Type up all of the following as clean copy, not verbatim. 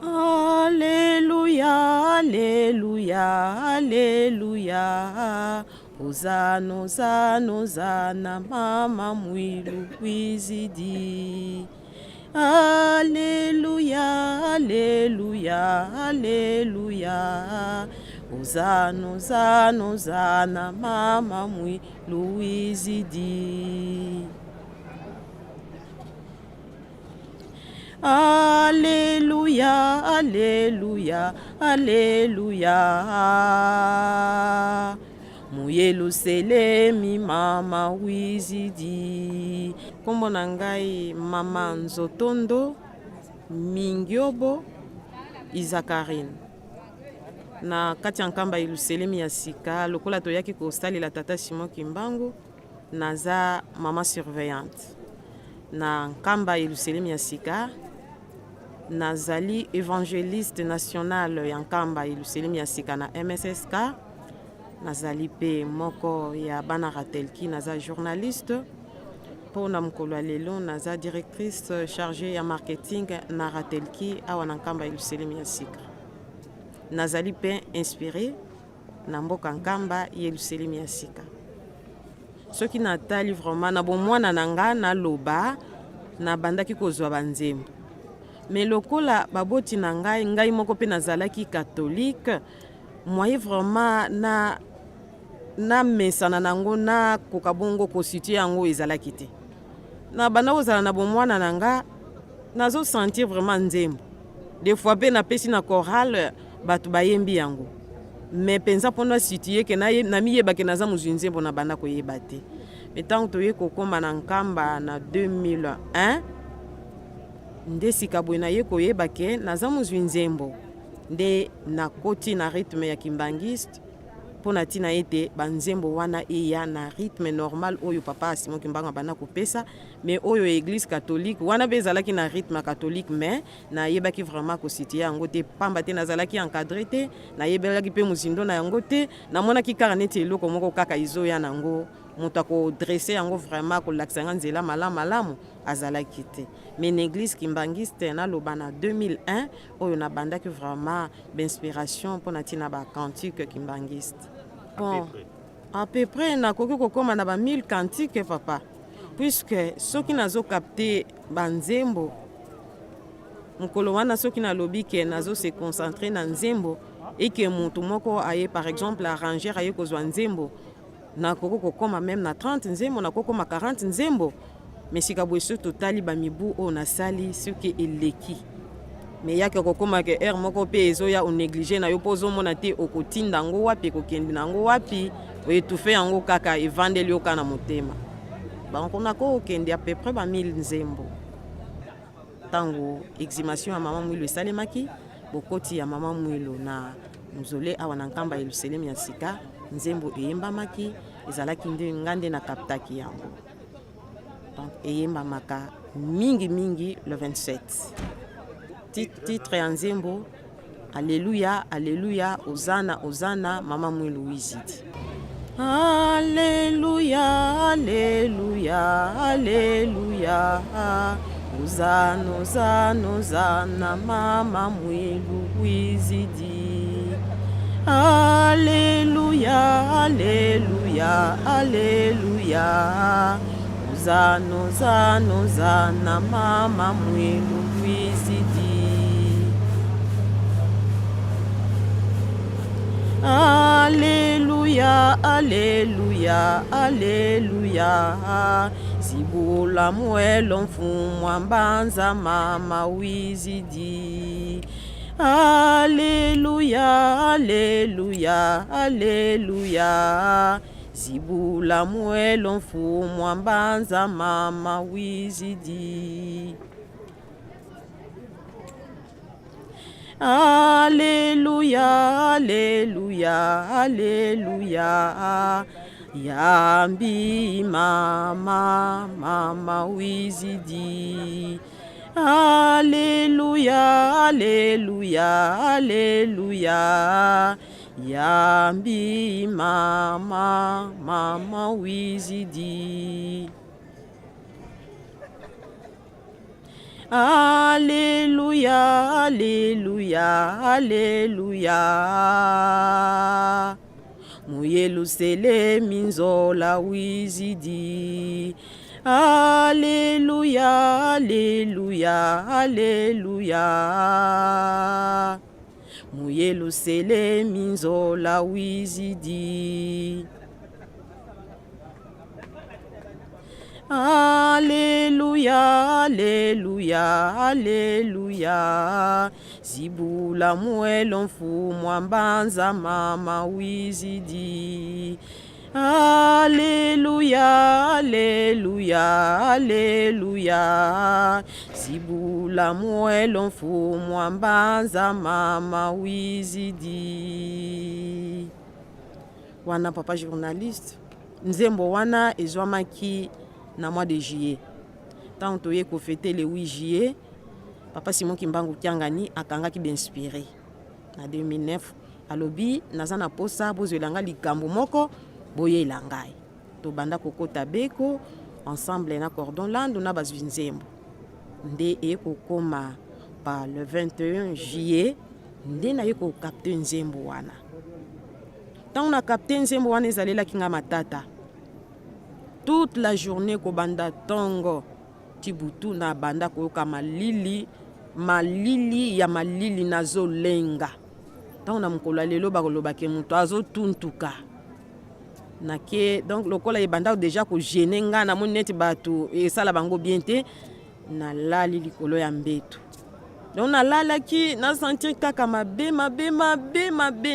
Alléluia, Alléluia, Alléluia. Hosanna, Hosanna, Hosanna, mama mwilu wizidi. Alléluia, Alléluia, Alléluia. Hosanna, Hosanna, Hosanna, mama mwilu wizidi. Alléluia, Alléluia, Alléluia. Muyelu selemi mama wizidi. Kombo na ngai mama Nzotondo Mingiobo Izakarine. Na kati ya nkamba iluselemi ya sika lokola toyaki kosalela tata Simon Kimbangu naza mama surveillante. Na nkamba iluselemi ya sika nazali évangéliste national ya nkamba iluselemi ya sika na MSSK. Nazali pe moko ya bana ratelki naza journaliste. Po na mkolo lelo naza directrice chargée ya marketing na ratelki awa na nkamba iluselemi ya sika. Nazali pe inspiré na mboka nkamba iluselemi ya sika. Soki natali vraiment na bomwana na nga na loba na bandaki kozwa banzembo. Mais lokola baboti na ngai moko pe nazalaki catholique, moi vraiment na mesana nango na kokabongo constituer yango ezalaki te. Na banda kozala na bomwana na nga nazo sentir vraiment nzembo. Des fois pe na pesi na chorale batu bayembi yango. Mais pensa pona situer ke na miyeba ke naza muzwi nzembo na banda koyeba te. Metango toye kokoma na nkamba na 2001 nde sikabwe na ye koyeba ke naza muzwi nzembo nde na koti na rythme ya kimbangiste pona tina ete banzembo wana eya na rythme normal oyo papa Simon Kimbangu bana kopesa mais oyo église catholique wana bezalaki na rythme catholique mais na yebaki vraiment ko situer yango te pamba te nazalaki encadré te na yebelaki pe muzindo na yango te na monaki kaka neti eloko moko kaka izoya nango moto ko dresser yango vraiment ko laksanga nzela malamu azalaki te. Mais l'église kimbangiste na lobana 2001 oyo na bandaki vraiment d'inspiration pour natina ba cantique kimbangiste. Bon, à peu près na koki kokoma na ba 1000 cantiques papa. Puisque soki nazo capter banzembo mukolo wana soki na lobi ke nazo se concentrer na nzembo et que mutu moko aye par exemple arranger aye kozwa nzembo na koko kokoma même na 30 nzembo na koko ma 40 nzembo. Mais si kabweso totali ba mibu o na sali soki eleki. Mais yake kokoma ke er moko pe ezo ya o négliger na yo pozo mona te okotinda ngo wapi kokendi na ngo wapi o etufe yango kaka evandeli yo kana motema. Ba on a ko kendi à peu près ba 1000 nzembo. Tango exhumation ya mama mwilo salemaki bokoti ya mama mwilo na muzole awa na nkamba iluselemi ya sika nzembo eyembamaki ezalaki nde ngande na kaptaki yango. Donc eyembamaka mingi le 27. Titre ya nzembo Alléluia, Alléluia, Hosanna, Hosanna, mama mwilo wizidi. Alléluia, Alléluia, Alléluia. Hosanna, Hosanna, Hosanna, mama mwilo wizidi. Alléluia, Alléluia, Alléluia. Hosanna, Hosanna, Hosanna, mama mwilo wizidi. Alléluia, Alléluia, Alléluia. Zibula mwelo mfumwa mbanza mama wizidi. Alléluia, Alléluia, Alléluia. Zibula mwelo mfumwa mbanza mama wizidi. Alléluia, Alléluia, Alléluia. Yambi mama, mama wizidi. Alléluia, Alléluia, Alléluia. Yambi mama, mama wizidi. Alléluia, Alléluia, Alléluia. Muyelusele minzola wizidi. Alléluia, Alléluia, Alléluia. Muyelusele minzola wizidi. Alléluia, Alléluia, Alléluia. Zibula muelo mfu mwambanza mama wizidi. Alléluia, Alléluia, Alléluia. Zibula muelo mfu mwambanza mama wizidi. Wana papa journaliste. Nzembo wana ezwamaki na mois de juillet. Tant toye ko fêter le 8 juillet, papa Simon Kimbangu Kiangani akangaki d'inspiré. Na 2009, alobi nazana posa bozolanga likambo moko boye langai. To banda kokota beko ensemble na cordon landu na bazwinzembo. Nde ekokoma par le 21 juillet, nde na yeko capter nzembo wana. Tant on a capté nzembo wana ezalela kinga matata. Toute la journée ko banda tongo tibutu na banda koyoka malili ya malili nazo lenga. Tant na mukolo lelo bakoloba ke muto azo tuntuka. Nake donc lokola e banda déjà ko gêner nga na moneti batu e sala bango bien te na lali likolo ya mbetu. Donc na lala ki na sentir kaka mabe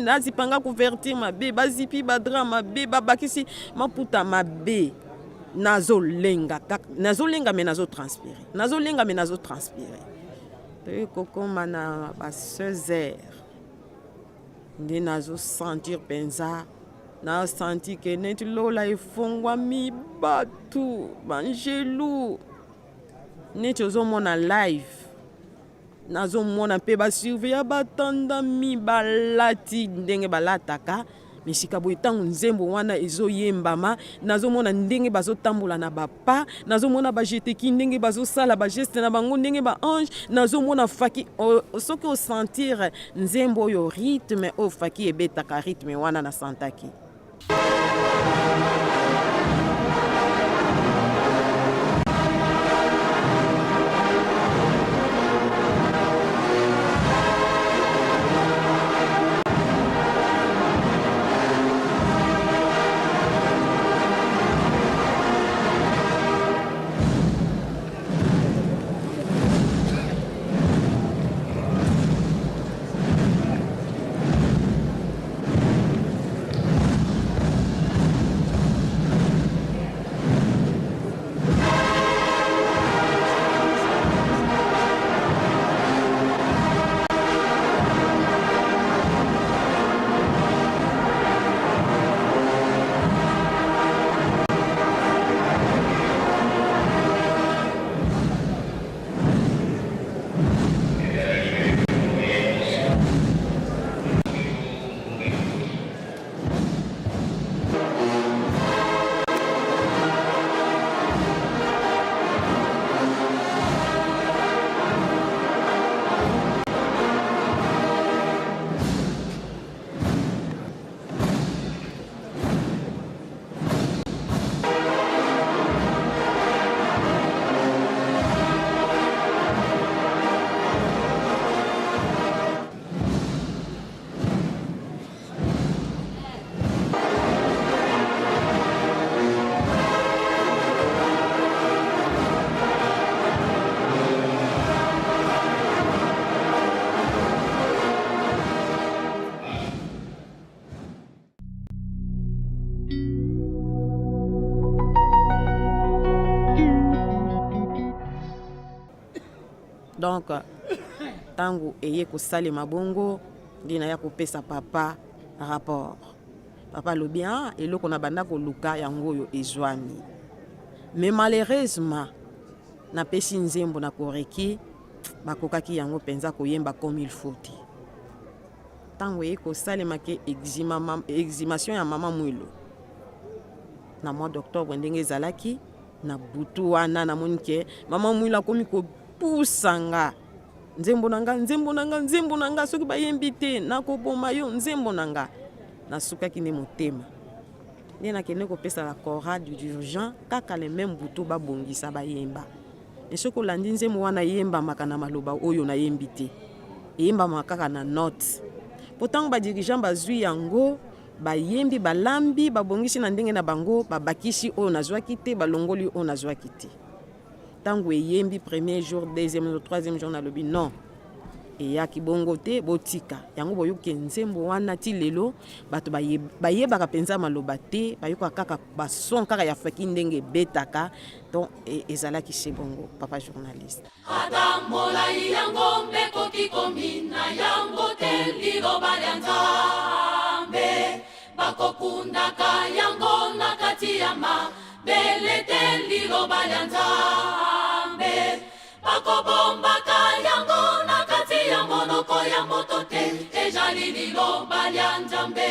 na zipanga couverture mabe bazipi badra mabe babakisi maputa mabe. Nazo lenga mais nazo transpirer. Te koko mana ba 16h. Ndi nazo sentir penza na senti que net lola efongwa mi batu banjelu. Net ozo mona live. Nazo mona pe ba surveiller batanda mi balati ndenge balataka. Misika boy tangu nzembo wana ezo yembama nazo mona ndenge bazo tambola na bapa nazo mona ba jeteki ndenge bazo sala ba geste na bango ndenge ba ange nazo mona faki soki o sentir nzembo yo rythme o faki ebetaka rythme wana na santaki. Donc tangu eye kosale mabongo ndina ya kopesa papa rapport. Papa lobi eloko na banda koluka yango yo ezwami. Mais malheureusement na pesi nzembo na koreki bakokaki yango penza koyemba comme il faut. Tango eye kosale make exhumation ya mama Mwilo. Na mois d'octobre ndenge ezalaki na butu wana na monike mama Mwilo akomi ko pusanga nzembo nanga soki bayembi te nakoboma yo nzembo nanga nasukaki nde motema nde nakende kopesa la chorale d'urgence kaka le même butu babongisa bayemba soki olandi nzembo wana yembamaka na maloba oyo nayembi te eyembamaka kaka na note po ntango badirigeant bazwi yango bayembi balambi babongisi na ndenge na bango babakisi oyo nazwaki te balongoli oyo nazwaki te ntango eyembi premier jour deuxième jour troisième jour nalobi non eyaki bongo te botika yango boyoke nzembo wana ti lelo bato bayebaka mpenza maloba te bayoka kaka bason kaka ya faki ndenge ebetaka donc ezalaki se bongo papa journaliste ata molai yango mbekoki komina yango te liloba lya nzambe bakokundaka yango na kati ya mabele te liloba lya nzambe bakobombaka yango na kati ya monoko ya moto te ezali liloba lya nzambe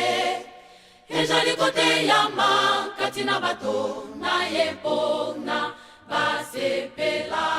ezali koteyama kati na bato na ye mpona basepela